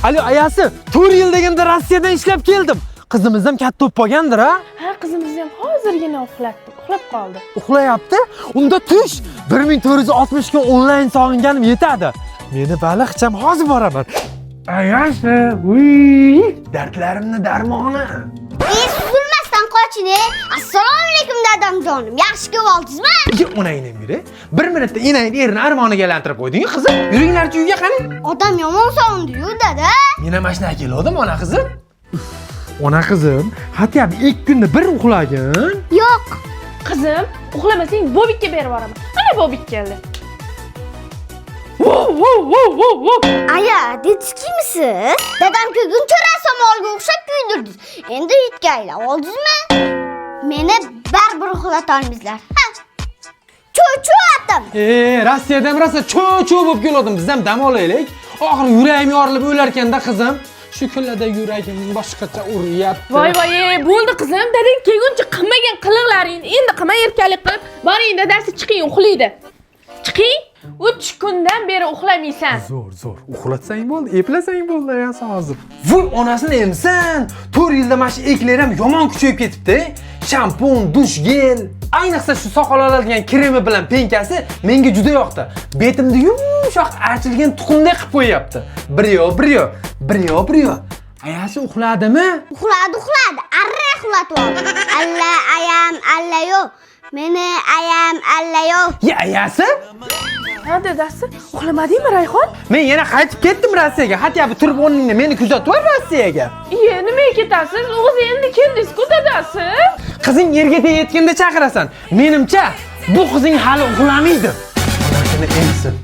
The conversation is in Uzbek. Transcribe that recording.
Alo ayasi, 4 yil deganda Rossiyadan ishlab keldim. Qizimiz ham katta bo'lib qolgandir, ha? Ha, qizimizni ham hozirgina uxlab qoldi. Uxlayapti? Unda tush. 1460 kun onlayn sog'inganim yetadi. Meni baliqcham hozir boraman. Ayasi, dardlarimni darmoni. Suzulmasdan qoching. Assalomu alaykum dadamjonim. Yaxshi ko'rdingizmi? Onangni yuri. 1 minutda enangni erini armoniga aylantirib qo'yding, qizim. Yuringlarchi uyga qani. Odam yomon sog'indi-yu, dada. Meni mana shunday keldim, ona qizim. Ona qizim, hatyab 2 kunda bir uxlagin. Yo'q. Qizim, uxlamasang bobikka berib yuboraman. Mana bobik keldi. Aya, dedikimisiz? Dadam ko'gin cho'rasamolga o'xshab kuydirdingiz. Endi itga aylab oldingizmi? Meni baribir uxlata olmaysizlar. Ha. Cho'chu atam. Rossiyadan rosa cho'chu bo'lib keldim. Biz ham dam olaylik. Oxiri yuragim yorilib o'lar ekanda qizim. Shu kunlarda yuragim boshqacha uryapti. Voy, bo'ldi qizim. Dadang kelguncha qilmagan qiliqlaringni endi qilmay erkalik qilib, boring dadasi chiqing uxlaydi. Chiqing. 3 kundan beri uxlamaysan. Zo'r. Uxlatsang bo'ldi, eplasang bo'ldi ayasi hozir. Voy onasini emsan. 4 yilda mana shu eklar ham yomon kuchayib ketibdi. Shampun, dush gel, ayniqsa shu soqol oladigan kremi bilan penkasi menga juda yoqdi. Betimni yumshoq achilgan tuxumdek qilib qo'yapti. Bir yo. Ayasi uxladimi? Uxladi. Arra uxlatib oldi. Alla ayam, alla yo. Meni ayam, alla yo. Ya ayasi? Ha, dadasi, uxlamadingmi Rayhon? Men yana qaytib ketdim Rossiyaga. Hatyobi turib o'rningda meni kuzatib var Rossiyaga. Nimaga ketasiz? O'zi endi keldingiz-ku dadasi. Qizing yerga tegayotganda chaqirasan. Menimcha, bu qizing hali uxlamaydi. Onasini emsin.